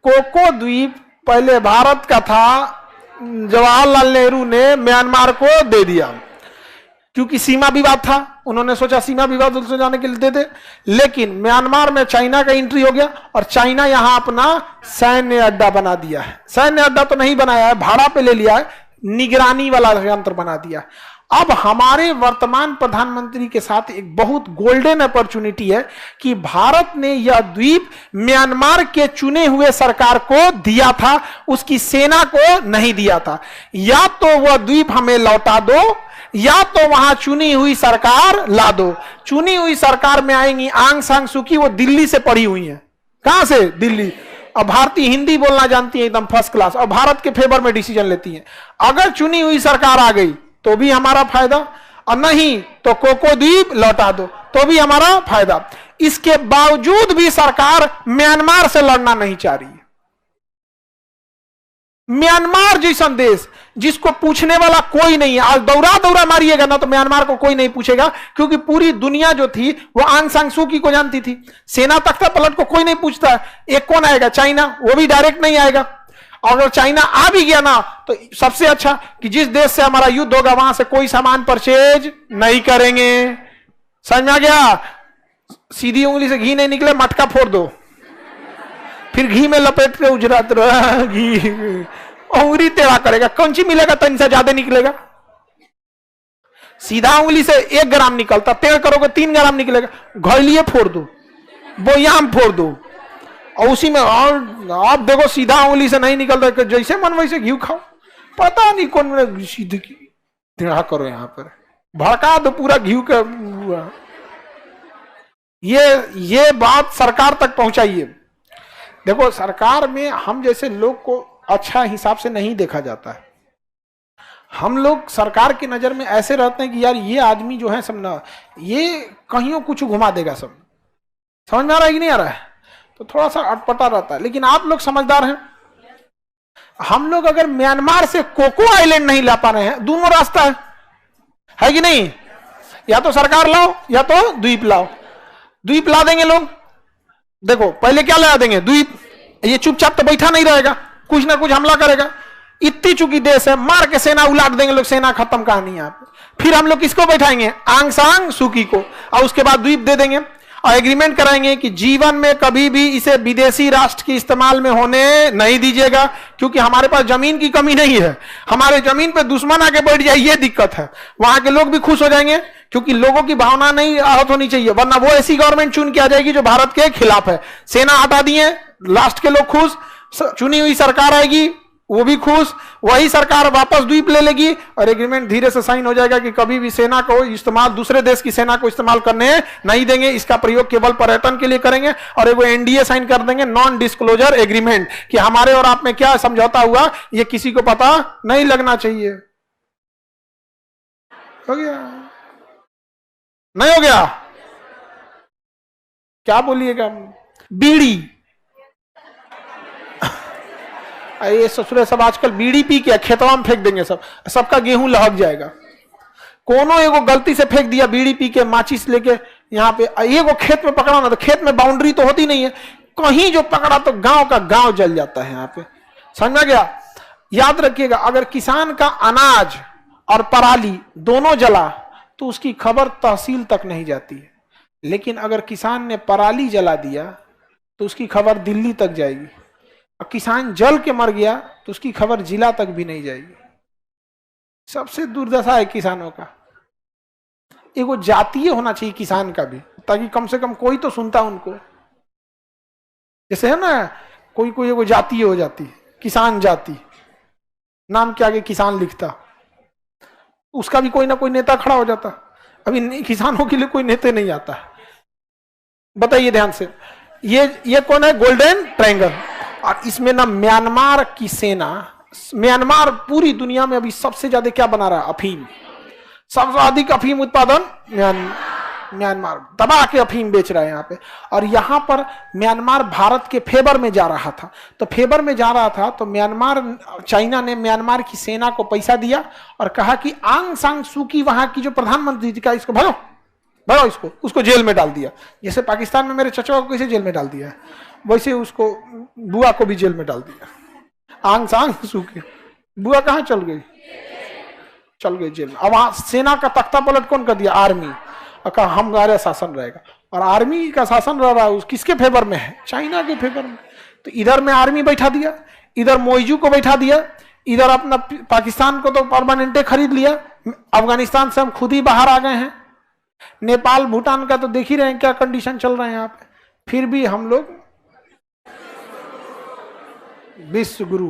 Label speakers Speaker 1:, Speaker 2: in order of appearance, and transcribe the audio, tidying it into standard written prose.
Speaker 1: Cocoa द्वीप पहले भारत का था, जवाहरलाल नेहरू ने म्यांमार को दे दिया क्योंकि सीमा विवाद था। उन्होंने सोचा सीमा विवाद सुलझाने के लिए दे दे, लेकिन म्यांमार में चाइना का एंट्री हो गया और चाइना यहां अपना सैन्य अड्डा बना दिया है। सैन्य अड्डा तो नहीं बनाया है, भाड़ा पे ले लिया है, निगरानी वाला यंत्र बना दिया। अब हमारे वर्तमान प्रधानमंत्री के साथ एक बहुत गोल्डन अपॉर्चुनिटी है कि भारत ने यह द्वीप म्यांमार के चुने हुए सरकार को दिया था, उसकी सेना को नहीं दिया था। या तो वह द्वीप हमें लौटा दो या तो वहां चुनी हुई सरकार ला दो। चुनी हुई सरकार में आएंगी आंग सांग सुकी, वो दिल्ली से पढ़ी हुई है। कहां से? दिल्ली। और भारतीय हिंदी बोलना जानती है एकदम फर्स्ट क्लास, और भारत के फेवर में डिसीजन लेती है। अगर चुनी हुई सरकार आ गई तो भी हमारा फायदा, और नहीं तो कोको द्वीप लौटा दो तो भी हमारा फायदा। इसके बावजूद भी सरकार म्यांमार से लड़ना नहीं चाह रही है। म्यांमार जैसा देश जिसको पूछने वाला कोई नहीं है, आज दौरा दौरा मारिएगा ना तो म्यांमार को कोई नहीं पूछेगा, क्योंकि पूरी दुनिया जो थी वो आंग सांग सूकी को जानती थी। सेना तख्ता पलट को कोई नहीं पूछता। एक कौन आएगा? चाइना, वो भी डायरेक्ट नहीं आएगा। अगर चाइना आ भी गया ना तो सबसे अच्छा कि जिस देश से हमारा युद्ध होगा वहां से कोई सामान परचेज नहीं करेंगे। समझ में आ गया? सीधी उंगली से घी नहीं निकले मटका फोड़ दो, फिर घी में लपेट के उजरात रहा, घी उंगली टेढ़ा करेगा, कौन सी मिलेगा? तन से ज्यादा निकलेगा। सीधा उंगली से 1 ग्राम निकलता, टेढ़ करोगे 3 ग्राम निकलेगा। घोलिए फोड़ दो, बोयाम फोड़ दो, और उसी में और आप देखो सीधा उंगली से नहीं निकलता, जैसे मन वैसे घी खाओ। पता नहीं कौन सीधे टेढ़ा करो, यहां पर भड़का दो पूरा घी का। ये बात सरकार तक पहुंचाइए। देखो सरकार में हम जैसे लोग को अच्छा हिसाब से नहीं देखा जाता है। हम लोग सरकार की नजर में ऐसे रहते हैं कि यार ये आदमी जो है सब ना, ये कहीं कुछ घुमा देगा सब। समझ में आ रहा है कि नहीं आ रहा है? तो थोड़ा सा अटपटा रहता है। लेकिन आप लोग समझदार हैं। हम लोग अगर म्यांमार से कोको आइलैंड नहीं ला पा रहे हैं, दोनों रास्ता है कि नहीं? या तो सरकार लाओ या तो द्वीप लाओ। द्वीप ला देंगे लोग। देखो पहले क्या ला देंगे? द्वीप। ये चुपचाप तो बैठा नहीं रहेगा, कुछ ना कुछ हमला करेगा। इतनी चुकी देश है, मार के सेना उलाट देंगे लोग, सेना खत्म। कहानी यहाँ पे फिर हम लोग किसको बैठाएंगे? आंग सांग सूकी को, और उसके बाद द्वीप दे देंगे और एग्रीमेंट कराएंगे कि जीवन में कभी भी इसे विदेशी राष्ट्र के इस्तेमाल में होने नहीं दीजिएगा, क्योंकि हमारे पास जमीन की कमी नहीं है। हमारे जमीन पे दुश्मन आके बैठ जाए ये दिक्कत है। वहां के लोग भी खुश हो जाएंगे, क्योंकि लोगों की भावना नहीं आहत होनी चाहिए, वरना वो ऐसी गवर्नमेंट चुन के आ जाएगी जो भारत के खिलाफ है। सेना हटा दिए, लास्ट के लोग खुश, चुनी हुई सरकार आएगी वो भी खुश, वही सरकार वापस द्वीप ले लेगी और एग्रीमेंट धीरे से साइन हो जाएगा कि कभी भी सेना को इस्तेमाल, दूसरे देश की सेना को इस्तेमाल करने नहीं देंगे, इसका प्रयोग केवल पर्यटन के लिए करेंगे। और वो एनडीए साइन कर देंगे, नॉन डिस्क्लोजर एग्रीमेंट, कि हमारे और आप में क्या समझौता हुआ ये किसी को पता नहीं लगना चाहिए। हो गया? नहीं हो गया? क्या बोलिएगा? बीड़ी, ये ससुरे सब आजकल बीड़ी पी के खेतवा में फेंक देंगे, सबका गेहूं लहक जाएगा। कोनो एगो गलती से फेंक दिया बीड़ी पी के, माचिस लेके यहाँ पे, एगो खेत में पकड़ा ना तो खेत में बाउंड्री तो होती नहीं है, कहीं जो पकड़ा तो गांव का गांव जल जाता है यहाँ पे। समझ में गया? याद रखिएगा, अगर किसान का अनाज और पराली दोनों जला तो उसकी खबर तहसील तक नहीं जाती है, लेकिन अगर किसान ने पराली जला दिया तो उसकी खबर दिल्ली तक जाएगी, और किसान जल के मर गया तो उसकी खबर जिला तक भी नहीं जाएगी। सबसे दुर्दशा है किसानों का। एगो जातीय होना चाहिए किसान का भी, ताकि कम से कम कोई तो सुनता उनको। जैसे है ना, कोई कोई एगो जातीय हो जाती है, किसान जाति, नाम के आगे किसान लिखता, उसका भी कोई ना कोई नेता खड़ा हो जाता। अभी किसानों के लिए कोई नेता नहीं आता। बताइए ध्यान से, ये कौन है? Golden triangle. और इसमें ना म्यांमार की सेना, म्यांमार पूरी दुनिया में अभी सबसे ज्यादा क्या बना रहा है? अफीम। सबसे अधिक अफीम उत्पादन म्यांमार दबा के अफीम बेच रहा है यहाँ पे। और यहाँ पर म्यांमार भारत के फेवर में जा रहा था, तो फेवर में जा रहा था तो म्यांमार, चाइना ने म्यांमार की सेना को पैसा दिया और कहा कि आंग सांग सूकी वहां की जो प्रधानमंत्री थी, का इसको भगाओ, इसको, उसको जेल में डाल दिया। जैसे पाकिस्तान में मेरे चचा को कैसे जेल में डाल दिया है, वैसे उसको बुआ को भी जेल में डाल दिया। आंग सांग सूखी, बुआ कहाँ चल गई? चल गई जेल में। अब वहां सेना का तख्ता पलट कौन कर दिया? आर्मी। और कहा हमारा शासन रहेगा, और आर्मी का शासन रह रहा है किसके फेवर में है? चाइना के फेवर में। तो इधर में आर्मी बैठा दिया, इधर मोइजू को बैठा दिया, इधर अपना पाकिस्तान को तो परमानेंटे खरीद लिया, अफगानिस्तान से हम खुद ही बाहर आ गए हैं, नेपाल भूटान का तो देख ही रहे हैं क्या कंडीशन चल रहे हैं यहाँ पे। फिर भी हम लोग विश्व गुरु